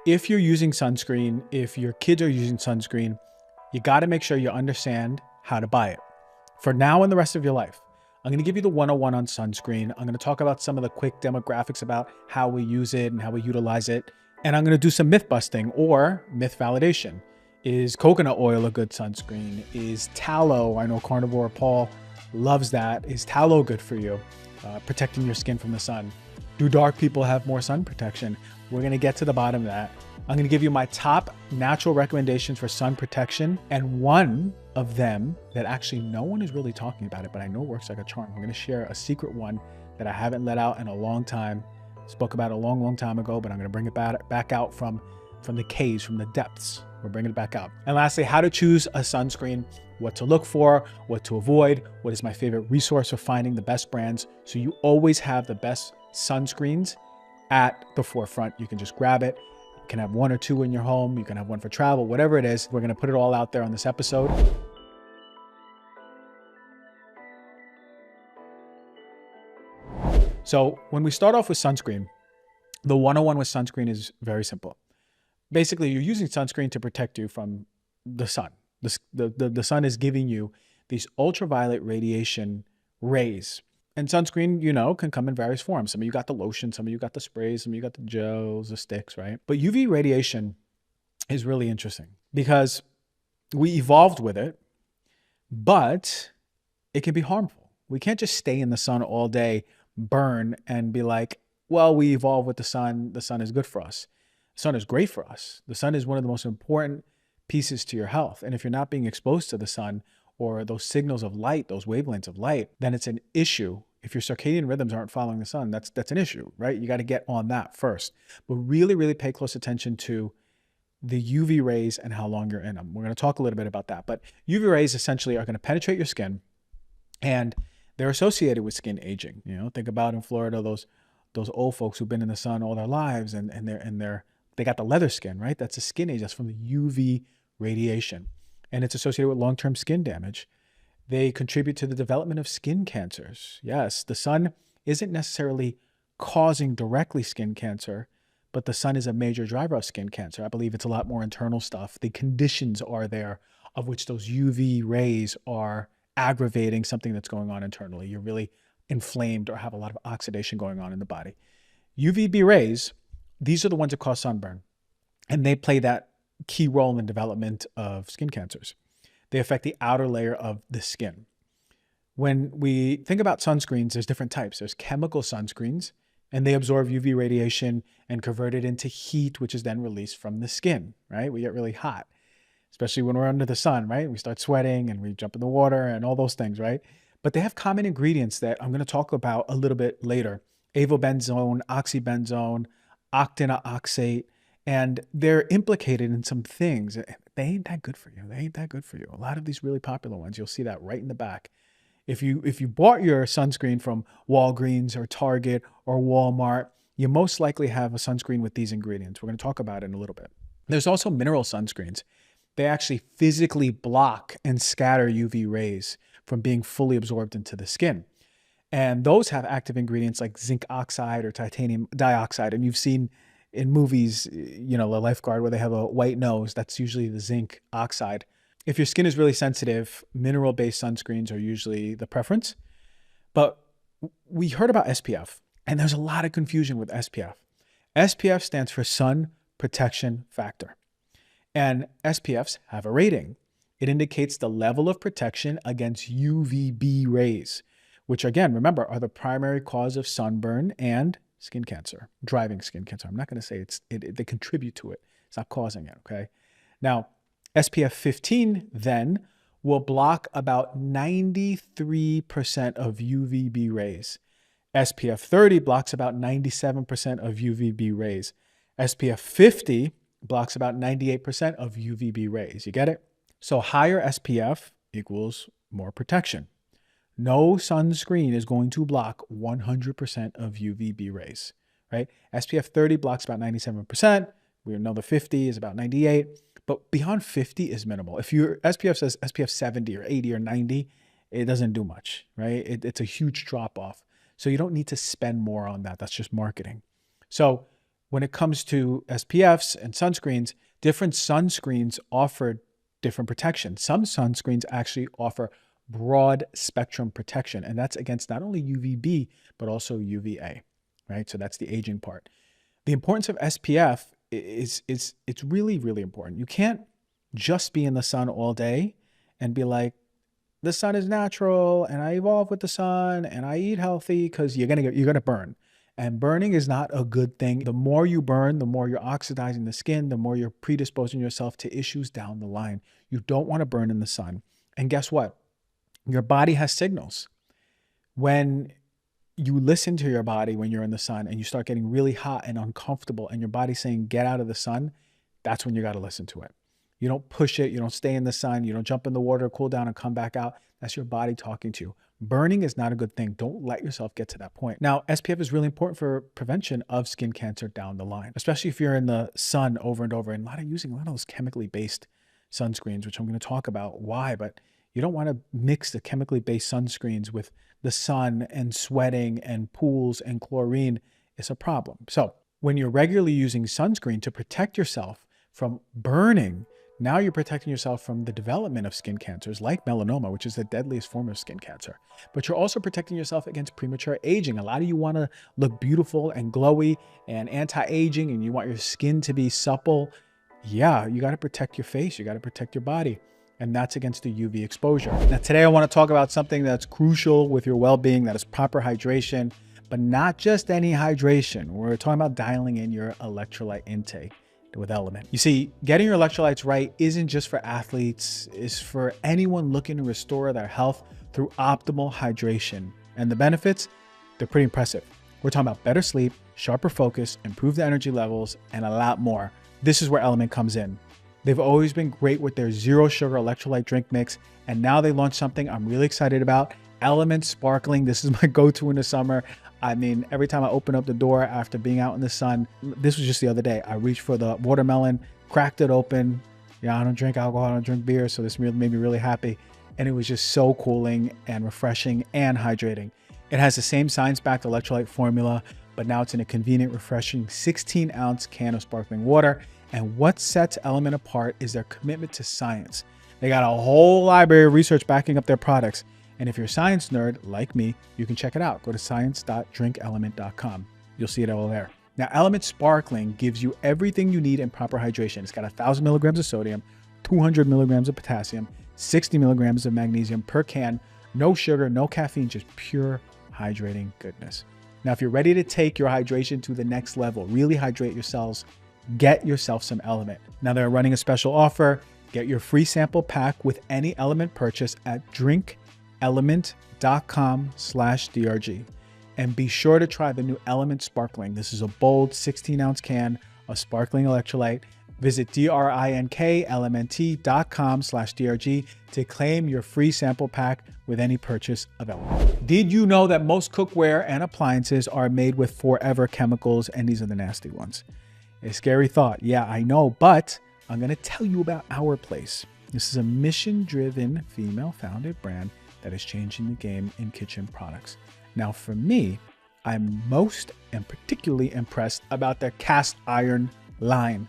if you're using sunscreen, if your kids are using sunscreen, you got to make sure you understand how to buy it for now and the rest of your life. I'm going to give you the 101 on sunscreen. I'm going to talk about some of the quick demographics about how we use it and how we utilize it. And I'm going to do some myth busting or myth validation. Is coconut oil a good sunscreen? Is tallow, I know Carnivore Paul loves that. Is tallow good for you? Protecting your skin from the sun. Do dark people have more sun protection? We're going to get to the bottom of that. I'm going to give you my top natural recommendations for sun protection, and one of them that actually no one is really talking about it, but I know works like a charm. I'm going to share a secret one that I haven't let out in a long time. Spoke about it a long time ago, but I'm going to bring it back out from the caves, from the depths. We're bringing it back out. And lastly, how to choose a sunscreen, what to look for, what to avoid, what is my favorite resource for finding the best brands, so you always have the best sunscreens at the forefront. You can just grab it. You can have one or two in your home. You can have one for travel, whatever it is. We're going to put it all out there on this episode. So when we start off with sunscreen, the 101 with sunscreen is very simple. Basically, you're using sunscreen to protect you from the sun. The sun is giving you these ultraviolet radiation rays. And sunscreen, you know, can come in various forms. Some of you got the lotion, some of you got the sprays, some of you got the gels, the sticks, right? But UV radiation is really interesting because we evolved with it, but it can be harmful. We can't just stay in the sun all day, burn, and be like, well, we evolved with the sun is good for us. The sun is great for us. The sun is one of the most important pieces to your health. And if you're not being exposed to the sun or those signals of light, those wavelengths of light, then it's an issue. If your circadian rhythms aren't following the sun, that's an issue, right? You got to get on that first. But really, really pay close attention to the UV rays and how long you're in them. We're going to talk a little bit about that. But UV rays essentially are going to penetrate your skin, and they're associated with skin aging. You know, think about in Florida, those old folks who've been in the sun all their lives, and they got the leather skin, right? That's a skin age. That's from the UV radiation. And it's associated with long-term skin damage. They contribute to the development of skin cancers. Yes, the sun isn't necessarily causing directly skin cancer, but the sun is a major driver of skin cancer. I believe it's a lot more internal stuff. The conditions are there of which those UV rays are aggravating something that's going on internally. You're really inflamed or have a lot of oxidation going on in the body. UVB rays, these are the ones that cause sunburn, and they play that key role in the development of skin cancers. They affect the outer layer of the skin. When we think about sunscreens, there's different types. There's chemical sunscreens, and they absorb UV radiation and convert it into heat, which is then released from the skin, right? We get really hot, especially when we're under the sun, right? We start sweating and we jump in the water and all those things, right? But they have common ingredients that I'm going to talk about a little bit later. Avobenzone, Oxybenzone, Otinooxy, and they're implicated in some things. They ain't that good for you. They ain't that good for you. A lot of these really popular ones, you'll see that right in the back. If you bought your sunscreen from Walgreens or Target or Walmart, you most likely have a sunscreen with these ingredients. We're going to talk about it in a little bit. There's also mineral sunscreens. They actually physically block and scatter UV rays from being fully absorbed into the skin. And those have active ingredients like zinc oxide or titanium dioxide. And you've seen in movies, you know, the lifeguard where they have a white nose, that's usually the zinc oxide. If your skin is really sensitive, mineral-based sunscreens are usually the preference. But we heard about SPF, and there's a lot of confusion with SPF. SPF stands for Sun Protection Factor. And SPFs have a rating. It indicates the level of protection against UVB rays, which again, remember, are the primary cause of sunburn and skin cancer, driving skin cancer. I'm not going to say they contribute to it. It's not causing it, okay? Now, SPF 15 then will block about 93% of UVB rays. SPF 30 blocks about 97% of UVB rays. SPF 50 blocks about 98% of UVB rays. You get it? So higher SPF equals more protection. No sunscreen is going to block 100% of UVB rays, right? SPF 30 blocks about 97%. We know the 50 is about 98, but beyond 50 is minimal. If your SPF says SPF 70 or 80 or 90, it doesn't do much, right? It's a huge drop off. So you don't need to spend more on that. That's just marketing. So when it comes to SPFs and sunscreens, different sunscreens offer different protection. Some sunscreens actually offer broad spectrum protection, and that's against not only UVB, but also UVA, right? So that's the aging part. The importance of SPF is it's really, really important. You can't just be in the sun all day and be like, the sun is natural and I evolve with the sun and I eat healthy, because you're gonna burn. And burning is not a good thing. The more you burn, the more you're oxidizing the skin, the more you're predisposing yourself to issues down the line. You don't want to burn in the sun. And guess what? Your body has signals. When you listen to your body when you're in the sun and you start getting really hot and uncomfortable and your body's saying, get out of the sun, that's when you got to listen to it. You don't push it. You don't stay in the sun. You don't jump in the water, cool down, and come back out. That's your body talking to you. Burning is not a good thing. Don't let yourself get to that point. Now, SPF is really important for prevention of skin cancer down the line, especially if you're in the sun over and over, and using a lot of those chemically based sunscreens, which I'm going to talk about why, but you don't want to mix the chemically based sunscreens with the sun and sweating and pools and chlorine. It's a problem. So when you're regularly using sunscreen to protect yourself from burning, now you're protecting yourself from the development of skin cancers like melanoma, which is the deadliest form of skin cancer. But you're also protecting yourself against premature aging. A lot of you want to look beautiful and glowy and anti-aging, and you want your skin to be supple. Yeah, you got to protect your face. You got to protect your body. And that's against the UV exposure. Now, today I want to talk about something that's crucial with your well-being, that is proper hydration, but not just any hydration. We're talking about dialing in your electrolyte intake with LMNT. You see, getting your electrolytes right isn't just for athletes, it's for anyone looking to restore their health through optimal hydration. And the benefits, they're pretty impressive. We're talking about better sleep, sharper focus, improved energy levels, and a lot more. This is where LMNT comes in. They've always been great with their zero sugar electrolyte drink mix, and now they launched something I'm really excited about, LMNT Sparkling. This is my go-to in the summer. I mean, every time I open up the door after being out in the sun, this was just the other day, I reached for the watermelon, cracked it open. Yeah, I don't drink alcohol, I don't drink beer, so this made me really happy. And it was just so cooling and refreshing and hydrating. It has the same science-backed electrolyte formula, but now it's in a convenient, refreshing 16-ounce can of sparkling water. And what sets LMNT apart is their commitment to science. They got a whole library of research backing up their products. And if you're a science nerd like me, you can check it out. Go to science.drinklmnt.com. You'll see it all there. Now, LMNT Sparkling gives you everything you need in proper hydration. It's got 1,000 milligrams of sodium, 200 milligrams of potassium, 60 milligrams of magnesium per can, no sugar, no caffeine, just pure hydrating goodness. Now, if you're ready to take your hydration to the next level, really hydrate yourselves, get yourself some LMNT. Now, they're running a special offer. Get your free sample pack with any LMNT purchase at drinklmnt.com/DRG. And be sure to try the new LMNT Sparkling. This is a bold 16-ounce can of sparkling electrolyte. Visit drinklmnt.com/DRG to claim your free sample pack with any purchase of LMNT. Did you know that most cookware and appliances are made with forever chemicals, and these are the nasty ones? A scary thought. Yeah, I know, but I'm going to tell you about OurPlace. This is a mission-driven, female-founded brand that is changing the game in kitchen products. Now, for me, I'm most and particularly impressed about their cast iron line.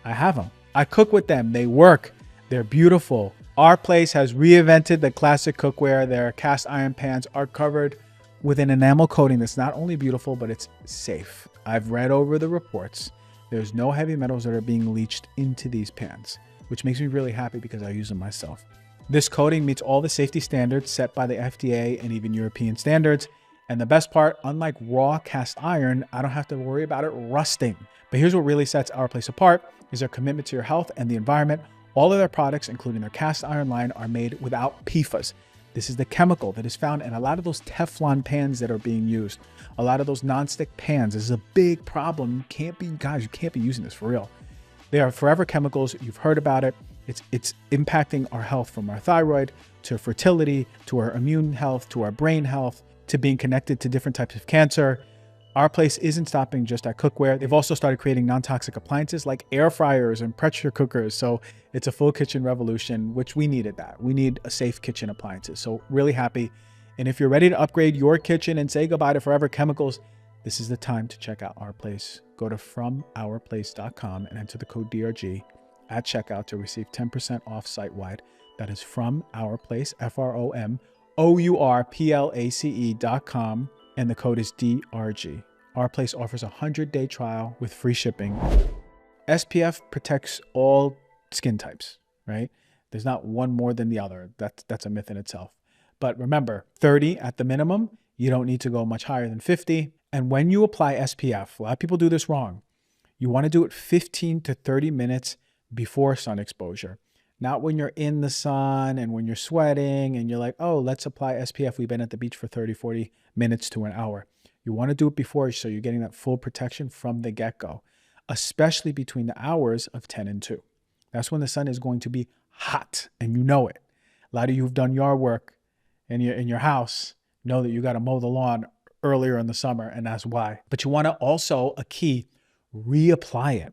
I have them. I cook with them. They work. They're beautiful. OurPlace has reinvented the classic cookware. Their cast iron pans are covered with an enamel coating that's not only beautiful, but it's safe. I've read over the reports. There's no heavy metals that are being leached into these pans, which makes me really happy because I use them myself. This coating meets all the safety standards set by the FDA and even European standards. And the best part, unlike raw cast iron, I don't have to worry about it rusting. But here's what really sets OurPlace apart is their commitment to your health and the environment. All of their products, including their cast iron line, are made without PFAS. This is the chemical that is found in a lot of those Teflon pans that are being used. A lot of those nonstick pans. This is a big problem. You can't be using this for real. They are forever chemicals. You've heard about it. It's impacting our health, from our thyroid to fertility, to our immune health, to our brain health, to being connected to different types of cancer. OurPlace isn't stopping just at cookware. They've also started creating non-toxic appliances like air fryers and pressure cookers. So it's a full kitchen revolution, which we needed that. We need a safe kitchen appliances. So really happy. And if you're ready to upgrade your kitchen and say goodbye to forever chemicals, this is the time to check out OurPlace go to FromOurPlace.com and enter the code DRG at checkout to receive 10% off site-wide. That is From Our Place, FromOurPlace.com, and the code is DRG. OurPlace offers a 100-day trial with free shipping. SPF protects all skin types, right? There's not one more than the other. That's a myth in itself. But remember, 30 at the minimum. You don't need to go much higher than 50. And when you apply SPF, a lot of people do this wrong. You want to do it 15 to 30 minutes before sun exposure. Not when you're in the sun and when you're sweating and you're like, oh, let's apply SPF. We've been at the beach for 30, 40 minutes to an hour. You want to do it before so you're getting that full protection from the get-go, especially between the hours of 10 and 2. That's when the sun is going to be hot and you know it. A lot of you who've done yard work in your house know that you got to mow the lawn earlier in the summer, and that's why. But you want to also, a key, reapply it.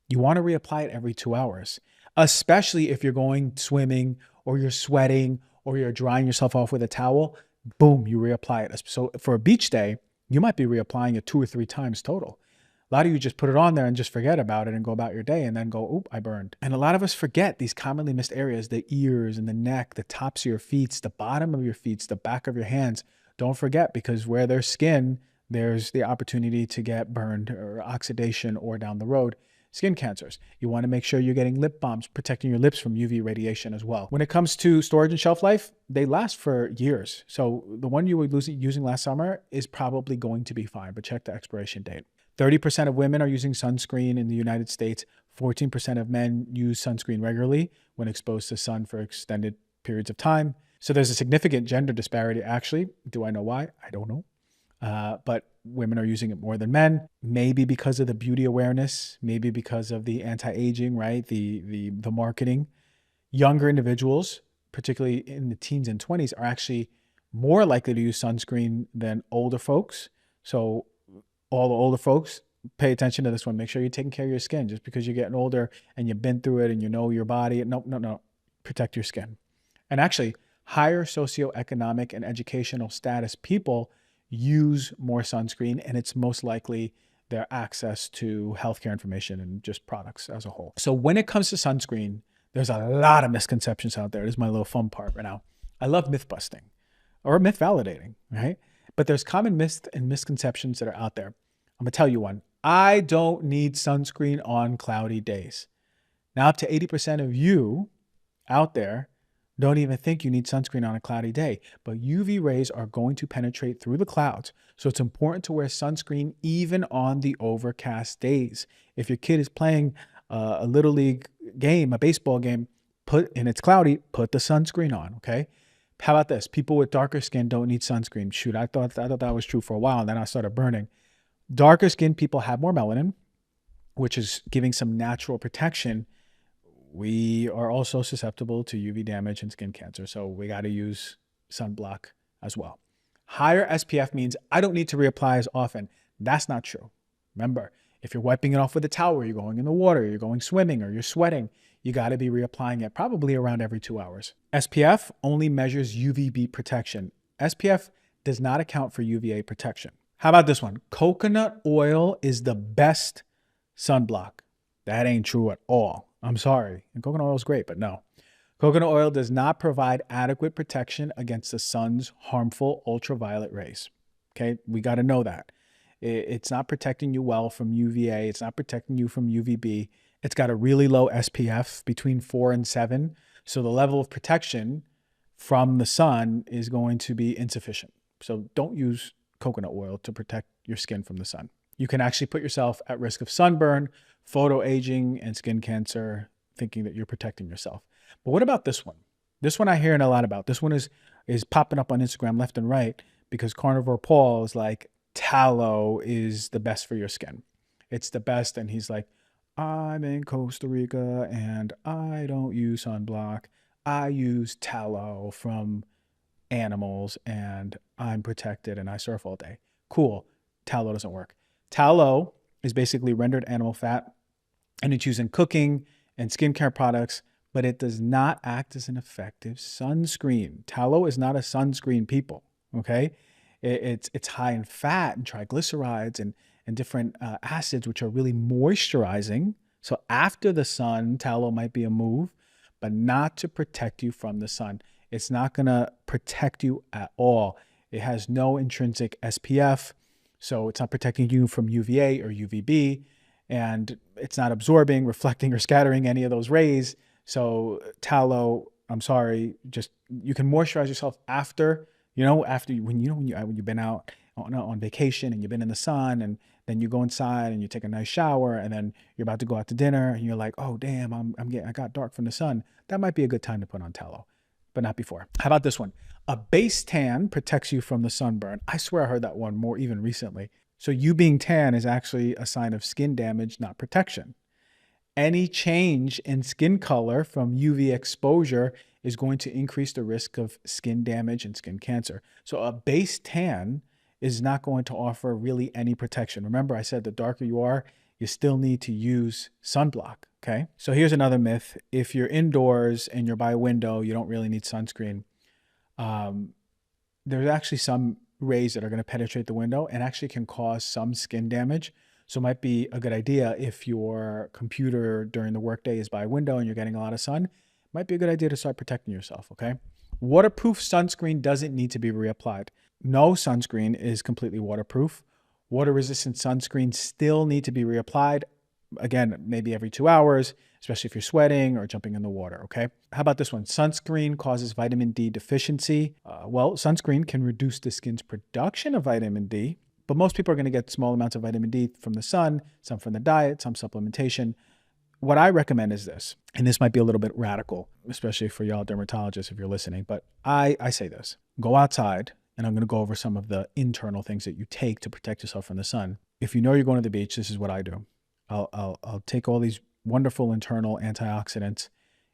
You want to reapply it every 2 hours, especially if you're going swimming or you're sweating or you're drying yourself off with a towel. Boom, you reapply it. So for a beach day, you might be reapplying it 2 or 3 times total. A lot of you just put it on there and just forget about it and go about your day and then go, oop, I burned. And a lot of us forget these commonly missed areas, the ears and the neck, the tops of your feet, the bottom of your feet, the back of your hands. Don't forget, because where there's skin, there's the opportunity to get burned or oxidation or down the road, skin cancers. You want to make sure you're getting lip balms, protecting your lips from UV radiation as well. When it comes to storage and shelf life, they last for years. So the one you were using last summer is probably going to be fine, but check the expiration date. 30% of women are using sunscreen in the United States. 14% of men use sunscreen regularly when exposed to sun for extended periods of time. So there's a significant gender disparity, actually. Do I know why? I don't know. But women are using it more than men, maybe because of the beauty awareness, maybe because of the anti-aging, right? The marketing. Younger individuals, particularly in the teens and 20s, are actually more likely to use sunscreen than older folks. So all the older folks, pay attention to this one. Make sure you're taking care of your skin. Just because you're getting older and you've been through it and you know your body, no. Protect your skin. And actually, higher socioeconomic and educational status people use more sunscreen, and it's most likely their access to healthcare information and just products as a whole. So when it comes to sunscreen, there's a lot of misconceptions out there. This is my little fun part right now. I love myth busting or myth validating, right? But there's common myths and misconceptions that are out there. I'm gonna tell you one. I don't need sunscreen on cloudy days. Now up to 80% of you out there don't even think you need sunscreen on a cloudy day, but UV rays are going to penetrate through the clouds. So it's important to wear sunscreen even on the overcast days. If your kid is playing a little league game, a baseball game, and it's cloudy, put the sunscreen on, okay? How about this? People with darker skin don't need sunscreen. Shoot, I thought that was true for a while, and then I started burning. Darker skinned people have more melanin, which is giving some natural protection. We are also susceptible to UV damage and skin cancer, so we got to use sunblock as well. Higher SPF means I don't need to reapply as often. That's not true. Remember, if you're wiping it off with a towel, or you're going in the water, you're going swimming, or you're sweating, you got to be reapplying it probably around every 2 hours. SPF only measures UVB protection. SPF does not account for UVA protection. How about this one? Coconut oil is the best sunblock. That ain't true at all. I'm sorry. And coconut oil is great, but no. Coconut oil does not provide adequate protection against the sun's harmful ultraviolet rays. Okay, we got to know that. It's not protecting you well from UVA. It's not protecting you from UVB. It's got a really low SPF, between 4 and 7. So the level of protection from the sun is going to be insufficient. So don't use coconut oil to protect your skin from the sun. You can actually put yourself at risk of sunburn, photoaging, and skin cancer, thinking that you're protecting yourself. But what about this one? This one I hear a lot about. This one is popping up on Instagram left and right because Carnivore Paul is like, tallow is the best for your skin. It's the best. And he's like, I'm in Costa Rica and I don't use sunblock. I use tallow from animals and I'm protected and I surf all day. Cool. Tallow doesn't work. Tallow is basically rendered animal fat, and it's used in cooking and skincare products, but it does not act as an effective sunscreen. Tallow is not a sunscreen, people, okay? It's high in fat and triglycerides and different acids, which are really moisturizing. So after the sun, tallow might be a move, but not to protect you from the sun. It's not going to protect you at all. It has no intrinsic SPF, so it's not protecting you from UVA or UVB, and it's not absorbing, reflecting, or scattering any of those rays. So tallow, I'm sorry, just you can moisturize yourself after, when you've been out on vacation and you've been in the sun, and then you go inside and you take a nice shower, and then you're about to go out to dinner and you're like, oh damn, I got dark from the sun. That might be a good time to put on tallow, but not before. How about this one? A base tan protects you from the sunburn. I swear I heard that one more even recently. So you being tan is actually a sign of skin damage, not protection. Any change in skin color from UV exposure is going to increase the risk of skin damage and skin cancer. So a base tan is not going to offer really any protection. Remember, I said the darker you are, you still need to use sunblock, okay? So here's another myth. If you're indoors and you're by a window, you don't really need sunscreen. There's actually some rays that are going to penetrate the window and actually can cause some skin damage. So it might be a good idea if your computer during the workday is by a window and you're getting a lot of sun, it might be a good idea to start protecting yourself, okay? Waterproof sunscreen doesn't need to be reapplied. No sunscreen is completely waterproof. Water-resistant sunscreen still need to be reapplied. Again, maybe every 2 hours, especially if you're sweating or jumping in the water, okay? How about this one? Sunscreen causes vitamin D deficiency. Well, sunscreen can reduce the skin's production of vitamin D, but most people are going to get small amounts of vitamin D from the sun, some from the diet, some supplementation. What I recommend is this, and this might be a little bit radical, especially for y'all dermatologists if you're listening, but I say this. Go outside, and I'm going to go over some of the internal things that you take to protect yourself from the sun. If you know you're going to the beach, this is what I do. I'll take all these wonderful internal antioxidants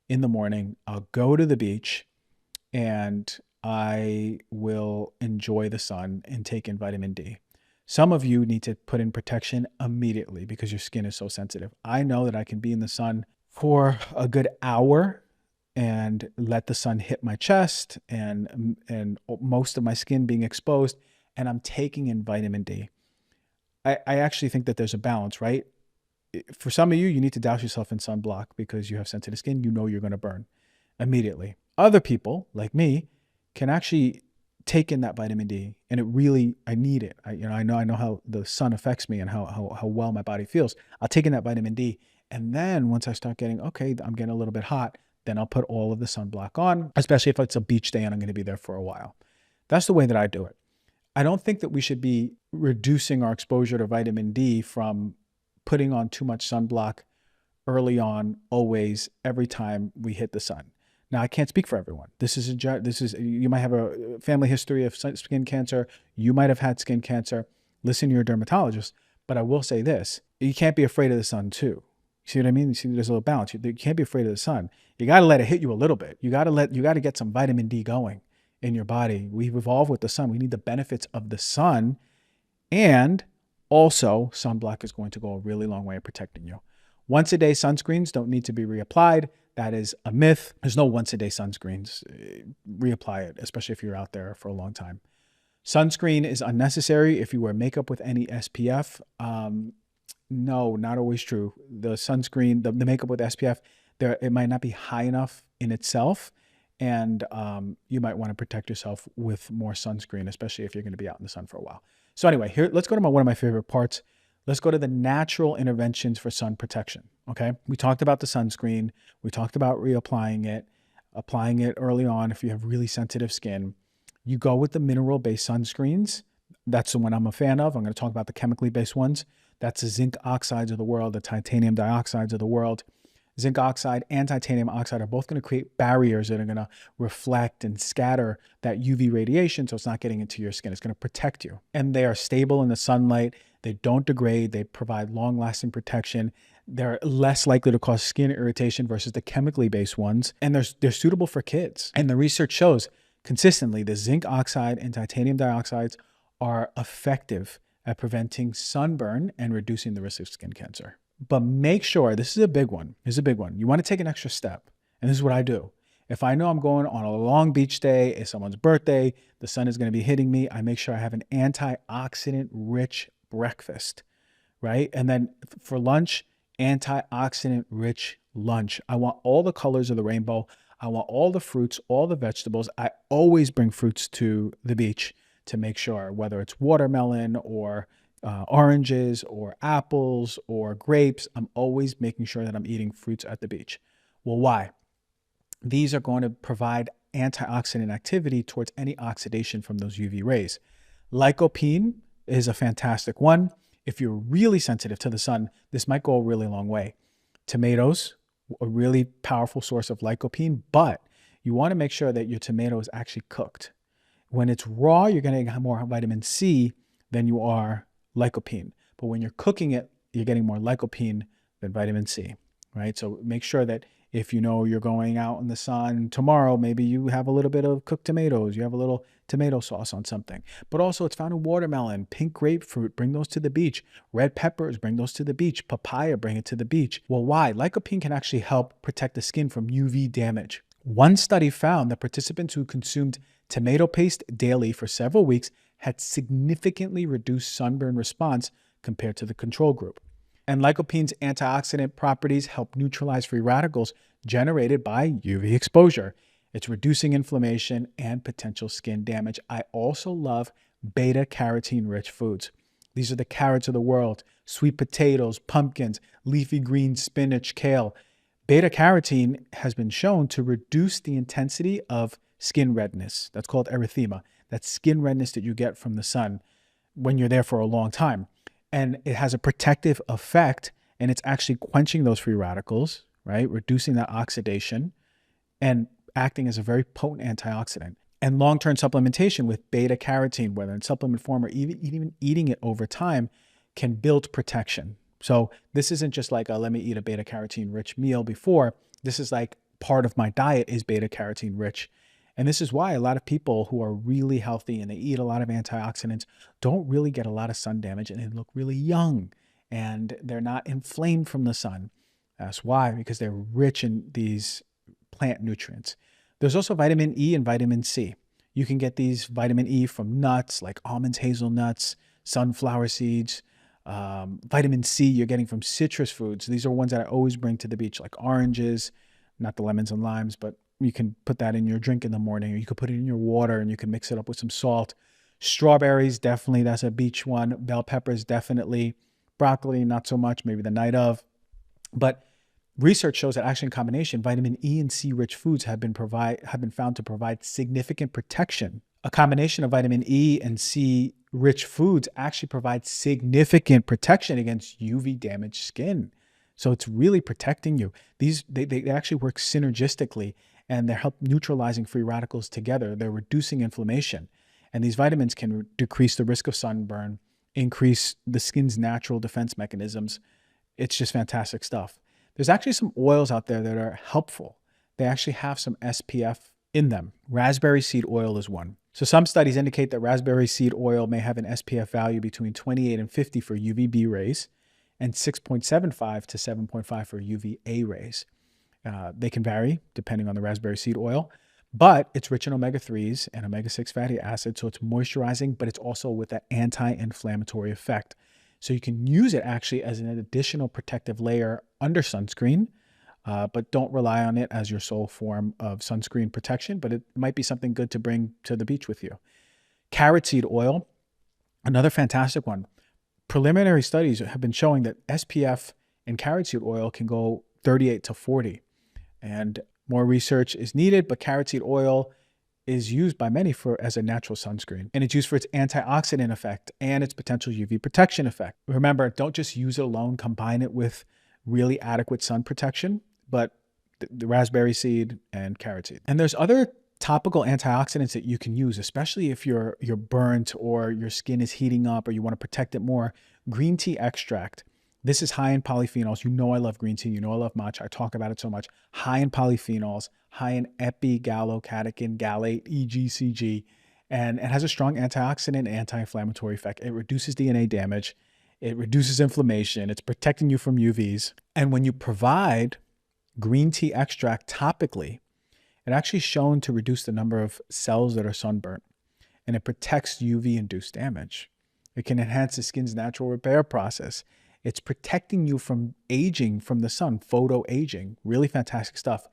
in the morning. I'll go to the beach and I will enjoy the sun and take in vitamin D. Some of you need to put in protection immediately because your skin is so sensitive. I know that I can be in the sun for a good hour and let the sun hit my chest and most of my skin being exposed, and I'm taking in vitamin D. I actually think that there's a balance, right? For some of you, you need to douse yourself in sunblock because you have sensitive skin. You know you're going to burn immediately. Other people, like me, can actually take in that vitamin D, and I need it. I know how the sun affects me and how well my body feels. I'll take in that vitamin D, and then once I start getting, okay, I'm getting a little bit hot, then I'll put all of the sunblock on, especially if it's a beach day and I'm going to be there for a while. That's the way that I do it. I don't think that we should be reducing our exposure to vitamin D from putting on too much sunblock early on, always, every time we hit the sun. Now, I can't speak for everyone. You might have a family history of skin cancer. You might have had skin cancer. Listen to your dermatologist. But I will say this, you can't be afraid of the sun too. You see what I mean? You see, there's a little balance. You can't be afraid of the sun. You got to let it hit you a little bit. You got to get some vitamin D going in your body. We've evolved with the sun. We need the benefits of the sun. And also, sunblock is going to go a really long way in protecting you. Once a day sunscreens don't need to be reapplied. That is a myth. There's no once a day sunscreens. Reapply it, especially if you're out there for a long time. Sunscreen is unnecessary if you wear makeup with any SPF. No, not always true. The sunscreen, the makeup with SPF, it might not be high enough in itself. And you might want to protect yourself with more sunscreen, especially if you're going to be out in the sun for a while. So anyway, here, let's go to one of my favorite parts. Let's go to the natural interventions for sun protection, okay? We talked about the sunscreen. We talked about reapplying it, applying it early on if you have really sensitive skin. You go with the mineral-based sunscreens. That's the one I'm a fan of. I'm going to talk about the chemically based ones. That's the zinc oxides of the world, the titanium dioxides of the world. Zinc oxide and titanium oxide are both going to create barriers that are going to reflect and scatter that UV radiation so it's not getting into your skin. It's going to protect you. And they are stable in the sunlight. They don't degrade. They provide long-lasting protection. They're less likely to cause skin irritation versus the chemically based ones. And they're suitable for kids. And the research shows consistently the zinc oxide and titanium dioxides are effective at preventing sunburn and reducing the risk of skin cancer. But make sure, this is a big one. You want to take an extra step. And this is what I do. If I know I'm going on a long beach day, it's someone's birthday, the sun is going to be hitting me, I make sure I have an antioxidant rich breakfast. right? And then for lunch, antioxidant rich lunch. I want all the colors of the rainbow. I want all the fruits, all the vegetables. I always bring fruits to the beach to make sure, whether it's watermelon or oranges or apples or grapes, I'm always making sure that I'm eating fruits at the beach. Well, why? These are going to provide antioxidant activity towards any oxidation from those UV rays. Lycopene is a fantastic one. If you're really sensitive to the sun, this might go a really long way. Tomatoes, a really powerful source of lycopene, but you want to make sure that your tomato is actually cooked. When it's raw, you're going to get more vitamin C than you are lycopene. But when you're cooking it, you're getting more lycopene than vitamin C, right? So make sure that if you know you're going out in the sun tomorrow, maybe you have a little bit of cooked tomatoes, you have a little tomato sauce on something. But also it's found in watermelon, pink grapefruit, bring those to the beach. Red peppers, bring those to the beach. Papaya, bring it to the beach. Well, why? Lycopene can actually help protect the skin from UV damage. One study found that participants who consumed tomato paste daily for several weeks had significantly reduced sunburn response compared to the control group. And lycopene's antioxidant properties help neutralize free radicals generated by UV exposure. It's reducing inflammation and potential skin damage. I also love beta-carotene-rich foods. These are the carrots of the world: sweet potatoes, pumpkins, leafy greens, spinach, kale. Beta-carotene has been shown to reduce the intensity of skin redness. That's called erythema. That's skin redness that you get from the sun when you're there for a long time. And it has a protective effect, and it's actually quenching those free radicals, right? Reducing that oxidation and acting as a very potent antioxidant. And long-term supplementation with beta-carotene, whether in supplement form or even eating it over time, can build protection. So this isn't just like let me eat a beta-carotene rich meal before. This is like part of my diet is beta-carotene rich. And this is why a lot of people who are really healthy and they eat a lot of antioxidants don't really get a lot of sun damage, and they look really young and they're not inflamed from the sun. That's why, because they're rich in these plant nutrients. There's also vitamin E and vitamin C. You can get these vitamin E from nuts like almonds, hazelnuts, sunflower seeds. Vitamin C you're getting from citrus foods. These are ones that I always bring to the beach, like oranges, not the lemons and limes, but you can put that in your drink in the morning, or you could put it in your water and you can mix it up with some salt. Strawberries, definitely, that's a beach one. Bell peppers, definitely. Broccoli, not so much, maybe the night of. But research shows that actually in combination, vitamin E and C rich foods have been found to provide significant protection. A combination of vitamin E and C rich foods actually provides significant protection against UV damaged skin. So it's really protecting you. They actually work synergistically, and they're help neutralizing free radicals together. They're reducing inflammation. And these vitamins can decrease the risk of sunburn, increase the skin's natural defense mechanisms. It's just fantastic stuff. There's actually some oils out there that are helpful. They actually have some SPF in them. Raspberry seed oil is one. So some studies indicate that raspberry seed oil may have an SPF value between 28 and 50 for UVB rays and 6.75 to 7.5 for UVA rays. They can vary depending on the raspberry seed oil, but it's rich in omega-3s and omega-6 fatty acids, so it's moisturizing, but it's also with that anti-inflammatory effect. So you can use it actually as an additional protective layer under sunscreen, but don't rely on it as your sole form of sunscreen protection, but it might be something good to bring to the beach with you. Carrot seed oil, another fantastic one. Preliminary studies have been showing that SPF in carrot seed oil can go 38 to 40. And more research is needed, but carrot seed oil is used by many as a natural sunscreen. And it's used for its antioxidant effect and its potential UV protection effect. Remember, don't just use it alone, combine it with really adequate sun protection, but the raspberry seed and carrot seed. And there's other topical antioxidants that you can use, especially if you're burnt or your skin is heating up or you want to protect it more. Green tea extract. This is high in polyphenols. You know I love green tea. You know I love matcha. I talk about it so much. High in polyphenols, high in epigallocatechin, gallate, EGCG, and it has a strong antioxidant and anti-inflammatory effect. It reduces DNA damage. It reduces inflammation. It's protecting you from UVs. And when you provide green tea extract topically, it actually is shown to reduce the number of cells that are sunburnt, and it protects UV-induced damage. It can enhance the skin's natural repair process. It's protecting you from aging from the sun, photo aging. Really fantastic stuff.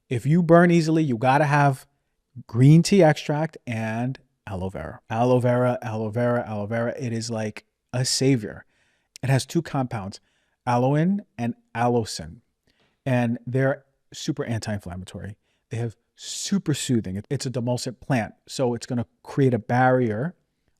If you burn easily, you got to have green tea extract and aloe vera. Aloe vera, aloe vera, aloe vera. It is like a savior. It has two compounds, aloin and allicin, and they're super anti-inflammatory. They have super soothing. It's a demulcent plant, so it's going to create a barrier,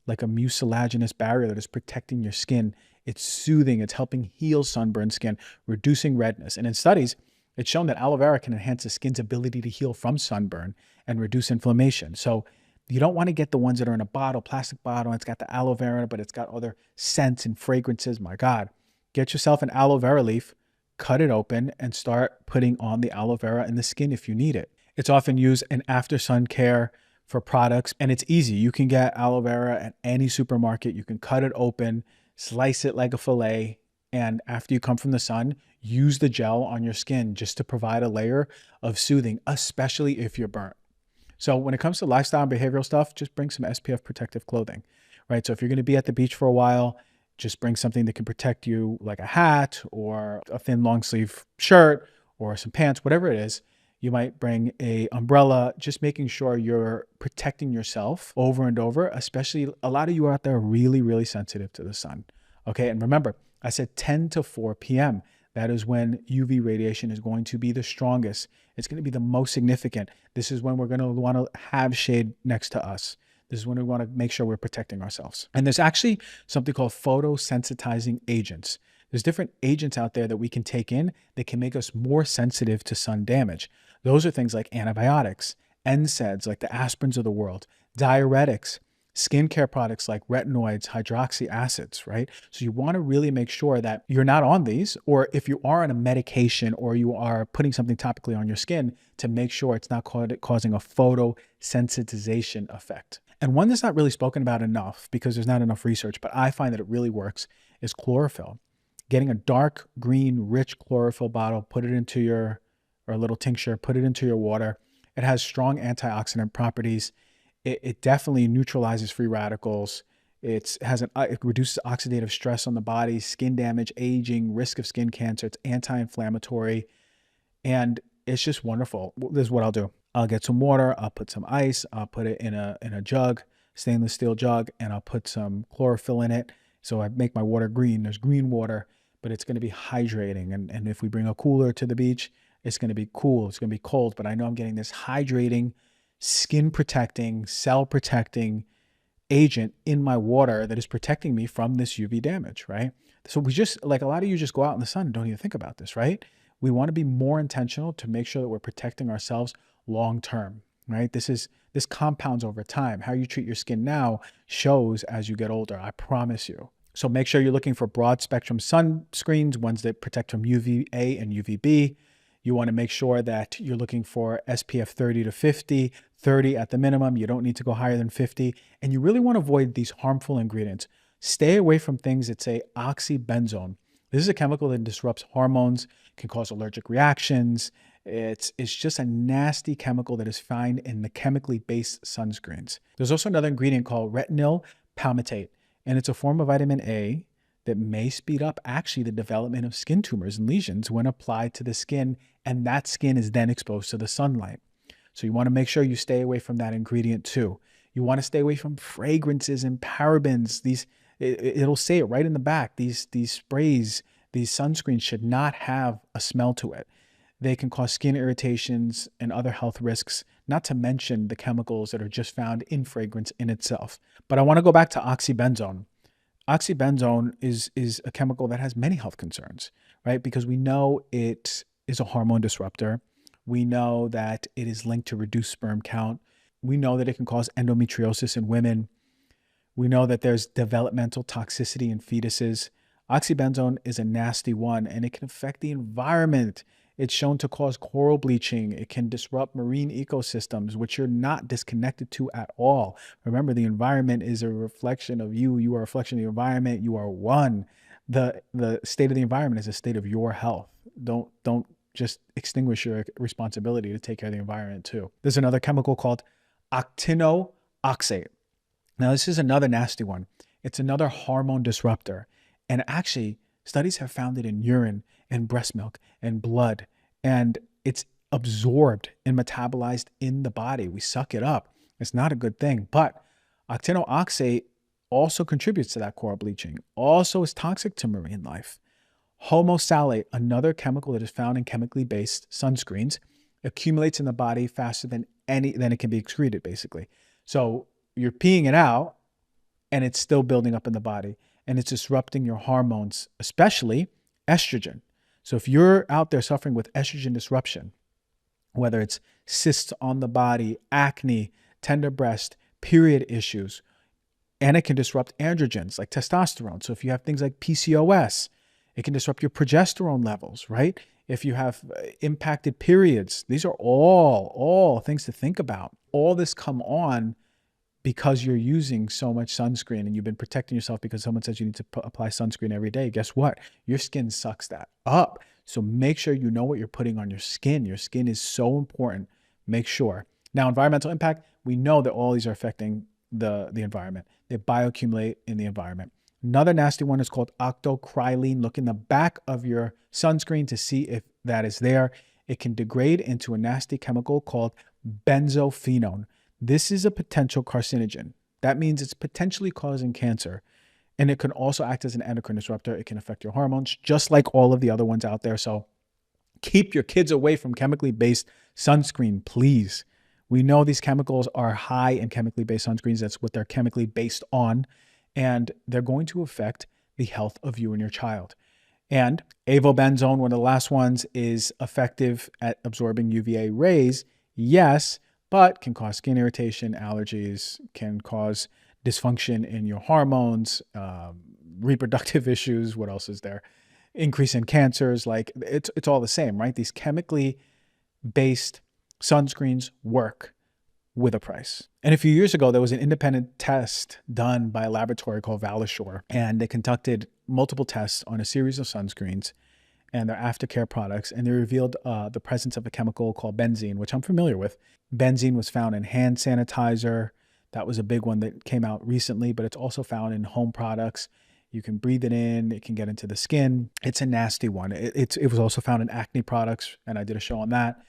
like a mucilaginous barrier that is protecting your skin. It's soothing. It's helping heal sunburned skin, reducing redness. And in studies, it's shown that aloe vera can enhance the skin's ability to heal from sunburn and reduce inflammation. So you don't want to get the ones that are in a bottle, plastic bottle, and it's got the aloe vera in it, but it's got other scents and fragrances. My God, get yourself an aloe vera leaf, cut it open, and start putting on the aloe vera in the skin if you need it. It's often used in after sun care for products, and it's easy. You can get aloe vera at any supermarket. You can cut it open, slice it like a fillet, and after you come from the sun, use the gel on your skin just to provide a layer of soothing, especially if you're burnt. So when it comes to lifestyle and behavioral stuff, just bring some SPF protective clothing, right? So if you're going to be at the beach for a while, just bring something that can protect you, like a hat or a thin long sleeve shirt or some pants, whatever it is. You might bring a umbrella, just making sure you're protecting yourself over and over, especially a lot of you out there are really, really sensitive to the sun. Okay. And remember, I said 10 to 4 p.m. That is when UV radiation is going to be the strongest. It's going to be the most significant. This is when we're going to want to have shade next to us. This is when we want to make sure we're protecting ourselves. And there's actually something called photosensitizing agents. There's different agents out there that we can take in that can make us more sensitive to sun damage. Those are things like antibiotics, NSAIDs like the aspirins of the world, diuretics, skincare products like retinoids, hydroxy acids, right? So you want to really make sure that you're not on these, or if you are on a medication or you are putting something topically on your skin, to make sure it's not causing a photosensitization effect. And one that's not really spoken about enough because there's not enough research, but I find that it really works, is chlorophyll. Getting a dark green, rich chlorophyll bottle, put it into your, or a little tincture, put it into your water. It has strong antioxidant properties. It definitely neutralizes free radicals. It reduces oxidative stress on the body, skin damage, aging, risk of skin cancer. It's anti-inflammatory, and it's just wonderful. This is what I'll do. I'll get some water. I'll put some ice. I'll put it in a jug, stainless steel jug, and I'll put some chlorophyll in it. So I make my water green. There's green water, but it's going to be hydrating. And if we bring a cooler to the beach, it's going to be cool. It's going to be cold, but I know I'm getting this hydrating, skin protecting, cell protecting agent in my water that is protecting me from this UV damage, right? So we just, like a lot of you just go out in the sun and don't even think about this, right? We want to be more intentional to make sure that we're protecting ourselves long-term, right? This compounds over time. How you treat your skin now shows as you get older, I promise you. So make sure you're looking for broad spectrum sunscreens, ones that protect from UVA and UVB. You want to make sure that you're looking for SPF 30 to 50, 30 at the minimum. You don't need to go higher than 50. And you really want to avoid these harmful ingredients. Stay away from things that say Oxybenzone. This is a chemical that disrupts hormones, can cause allergic reactions. It's just a nasty chemical that is found in the chemically based sunscreens. There's also another ingredient called retinol palmitate, and it's a form of vitamin A that may speed up actually the development of skin tumors and lesions when applied to the skin, and that skin is then exposed to the sunlight. So you want to make sure you stay away from that ingredient too. You want to stay away from fragrances and parabens. It'll say it right in the back. These sprays, these sunscreens should not have a smell to it. They can cause skin irritations and other health risks, not to mention the chemicals that are just found in fragrance in itself. But I want to go back to oxybenzone. Oxybenzone is a chemical that has many health concerns, right? Because we know it is a hormone disruptor. We know that it is linked to reduced sperm count. We know that it can cause endometriosis in women. We know that there's developmental toxicity in fetuses. Oxybenzone is a nasty one, and it can affect the environment. It's shown to cause coral bleaching. It can disrupt marine ecosystems, which you're not disconnected to at all. Remember, the environment is a reflection of you. You are a reflection of the environment. You are one. The state of the environment is a state of your health. Don't just extinguish your responsibility to take care of the environment too. There's another chemical called Otinooxy. Now, this is another nasty one. It's another hormone disruptor. And actually, Studies have found it in urine and breast milk and blood, and it's absorbed and metabolized in the body. We suck it up. It's not a good thing. But Otinooxy also contributes to that coral bleaching, also is toxic to marine life. Homosalate, another chemical that is found in chemically based sunscreens, accumulates in the body faster than it can be excreted, basically. So you're peeing it out and it's still building up in the body, and it's disrupting your hormones, especially estrogen. So if you're out there suffering with estrogen disruption, whether it's cysts on the body, acne, tender breast, period issues, and it can disrupt androgens like testosterone. So if you have things like PCOS, it can disrupt your progesterone levels, right? If you have impacted periods, these are all things to think about. All this come on because you're using so much sunscreen and you've been protecting yourself because someone says you need to apply sunscreen every day. Guess what? Your skin sucks that up. So make sure you know what you're putting on your skin. Your skin is so important. Make sure. Now, environmental impact, we know that all these are affecting the environment. They bioaccumulate in the environment. Another nasty one is called octocrylene. Look in the back of your sunscreen to see if that is there. It can degrade into a nasty chemical called benzophenone. This is a potential carcinogen. That means it's potentially causing cancer. And it can also act as an endocrine disruptor. It can affect your hormones, just like all of the other ones out there. So keep your kids away from chemically based sunscreen, please. We know these chemicals are high in chemically based sunscreens. That's what they're chemically based on. And they're going to affect the health of you and your child. And Avobenzone, one of the last ones, is effective at absorbing UVA rays. Yes, but can cause skin irritation, allergies, can cause dysfunction in your hormones, reproductive issues. What else is there? Increase in cancers. Like it's all the same, right? These chemically based sunscreens work with a price. And a few years ago, there was an independent test done by a laboratory called Valishore, and they conducted multiple tests on a series of sunscreens and their aftercare products, and they revealed the presence of a chemical called benzene, which I'm familiar with. Benzene was found in hand sanitizer. That was a big one that came out recently, but it's also found in home products. You can breathe it in. It can get into the skin. It's a nasty one. It was also found in acne products, and I did a show on that.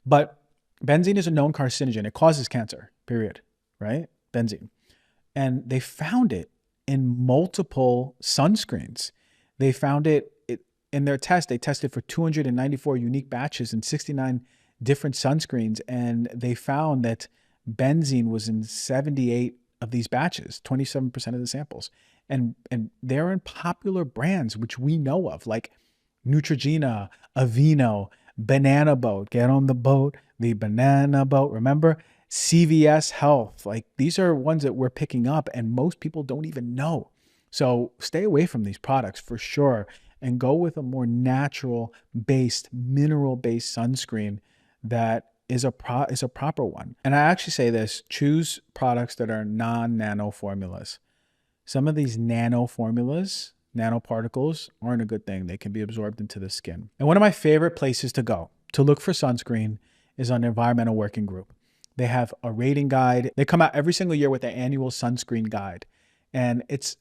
But benzene is a known carcinogen. It causes cancer, period, right? Benzene. And they found it in multiple sunscreens. They found it in their test. They tested for 294 unique batches in 69 different sunscreens, and they found that benzene was in 78 of these batches, 27% of the samples. And they're in popular brands, which we know of, like Neutrogena, Aveeno, Banana Boat. Get on the boat, the banana boat. Remember? CVS Health. Like these are ones that we're picking up and most people don't even know. So stay away from these products for sure and go with a more natural based, mineral based sunscreen that is a proper one. And I actually say this, choose products that are non-nano formulas. Some of these nano formulas, nanoparticles, aren't a good thing. They can be absorbed into the skin. And one of my favorite places to go to look for sunscreen is on Environmental Working Group. They have a rating guide. They come out every single year with their annual sunscreen guide. And it's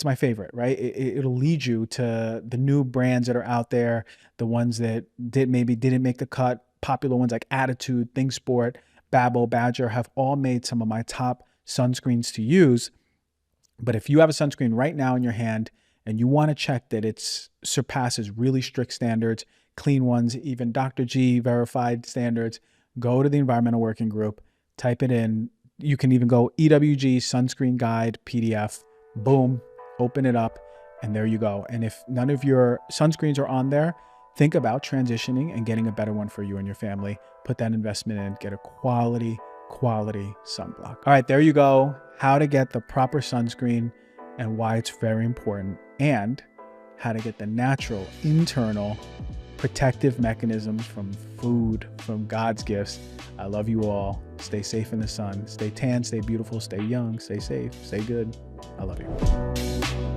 my favorite, right? It'll lead you to the new brands that are out there, the ones that maybe didn't make the cut. Popular ones like Attitude, ThinkSport, Babel, Badger have all made some of my top sunscreens to use. But if you have a sunscreen right now in your hand and you want to check that it surpasses really strict standards, clean ones, even Dr. G verified standards, go to the Environmental Working Group, type it in. You can even go EWG Sunscreen Guide PDF, boom, open it up, and there you go. And if none of your sunscreens are on there, think about transitioning and getting a better one for you and your family. Put that investment in, get a quality sunblock. All right, there you go. How to get the proper sunscreen and why it's very important, and how to get the natural internal protective mechanisms from food, from God's gifts. I love you all. Stay safe in the sun. Stay tan, stay beautiful, stay young, stay safe, stay good. I love you.